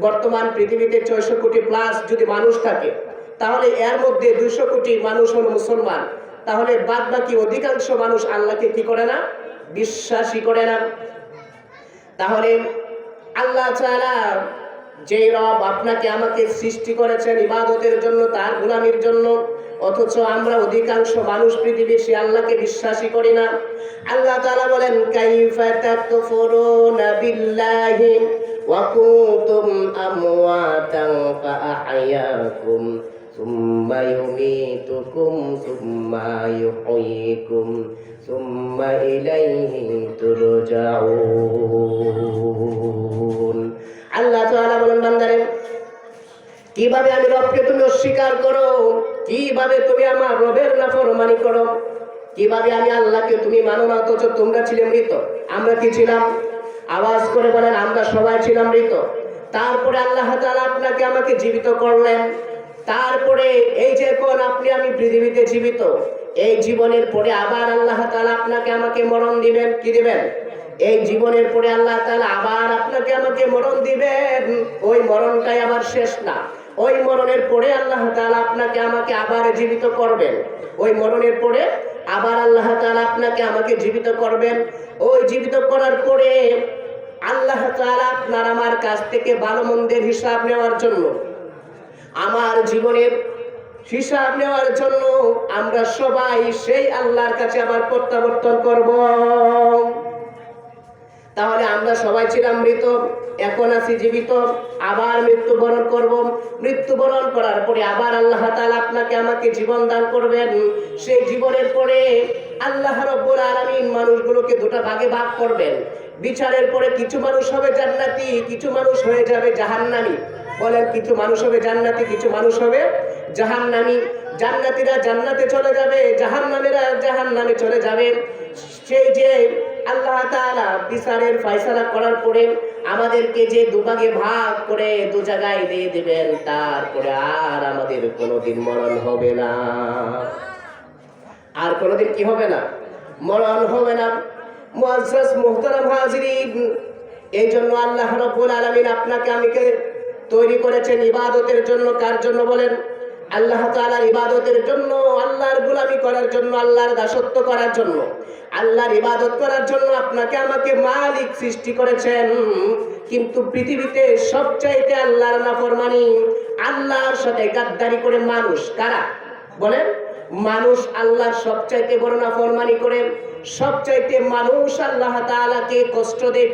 বর্তমান পৃথিবীতে 600 কোটি প্লাস যদি মানুষ থাকে, তাহলে এর মধ্যে 200 কোটি মানুষ হলো মুসলমান। তাহলে বাদ বাকি অধিকাংশ মানুষ আল্লাহকে কি করে না? বিশ্বাসই করে না। তাহলে আল্লাহ তাআলা যে রব আপনাকে আমাকে সৃষ্টি করেছেন ইবাদতের জন্য, তার গোলামির জন্য, অথচ আমরা অধিকাংশ মানুষ পৃথিবীর সে আল্লাহকে বিশ্বাসই করি না। আল্লাহ তাআলা বলেন, কাইফা তাকফুরুনা বিল্লাহি ওয়া কুনতুম আমওয়াতান ফাআহইয়াকুম সুম্মা ইউমীতুকুম সুম্মা ইউহয়িকুম সুম্মা ইলাইহি তুরজাউন। আল্লাহ তাআলা বলেন, বান্দারে কিভাবে আমি রবকে তুমি অস্বীকার করো, কিভাবে তুমি আমার রবের নাফরমানি করো, কিভাবে আমি আল্লাহকে তুমি মানো না, অথচ তোমরা ছিলে মৃত। আমরা কি ছিলাম? আওয়াজ করে বলেন, আমরা সবাই ছিলাম মৃত। তারপরে আল্লাহ তাআলা আপনাকে আমাকে জীবিত করলেন। তারপরে এই যে এখন আপনি আমি পৃথিবীতে জীবিত, এই জীবনের পরে আবার আল্লাহ তাআলা আপনাকে আমাকে মরণ দিবেন। কি দিবেন? এই জীবনের পরে আল্লাহ তাআলা আবার আপনাকে আমাকে মরণ দিবেন। ওই মরণটাই আবার শেষ না, ওই মরণের পরে আল্লাহ তাআলা আপনাকে আমাকে আবার জীবিত করবেন। ওই মরণের পরে আবার আল্লাহ তাআলা আপনাকে আমাকে জীবিত করবেন। ওই জীবিত করার পরে আল্লাহ তাআলা আপনার আমার কাছ থেকে ভালো মন্দের হিসাব নেওয়ার জন্য, আমার জীবনের হিসাব নেওয়ার জন্য আমরা সবাই সেই আল্লাহর কাছে আবার প্রত্যাবর্তন করব। তাহলে আমরা সবাই ছিলাম মৃত, এখন আছি জীবিত, আবার মৃত্যুবরণ করব। মৃত্যুবরণ করার পরে আবার আল্লাহ তাআলা আপনাকে আমাকে জীবন দান করবেন। সেই জীবনের পরে আল্লাহ রাব্বুল আলামিন মানুষগুলোকে দুটো ভাগে ভাগ করবেন। বিচারের পরে কিছু মানুষ হবে জান্নাতি, কিছু মানুষ হয়ে যাবে জাহান্নামী। বলেন, কিছু মানুষ হবে জান্নাতি, কিছু মানুষ হবে জাহান্নামী। জান্নাতীরা জান্নাতে চলে যাবে, জাহান্নামীরা জাহান্নামে চলে যাবে। সেই যে আল্লাহ তাআলা বিচারের ফয়সালা করার পরে আমাদেরকে যে দুভাগে ভাগ করে দু জায়গায় দিয়ে দিবেন, তারপরে আর আমাদের কোনোদিন মরণ হবে না। আর কোনোদিন কি হবে না? মরণ হবে না। মুআজ্জাজ মুহতারাম হাজিরিন, এই জন্য আল্লাহ রাব্বুল আলামিন আপনাকে আমাকে তৈরি করেছেন ইবাদতের জন্য। কার জন্য বলেন? আল্লাহ তাআলার ইবাদতের জন্য, আল্লাহর গোলামি করার জন্য, আল্লাহর দাসত্ব করার জন্য, আল্লাহর ইবাদত করার জন্য আপনাকে আমাকে মালিক সৃষ্টি করেছেন। কিন্তু পৃথিবীতে সবচাইতে আল্লাহর নাফরমানি, আল্লাহর সাথে গাদ্দারি করে মানুষ কারা? বলেন, মানুষ আল্লাহর সবচাইতে বড় নাফরমানি করে। সবচাইতে মানুষ আল্লাহ তাআলাকে কষ্ট দেয়।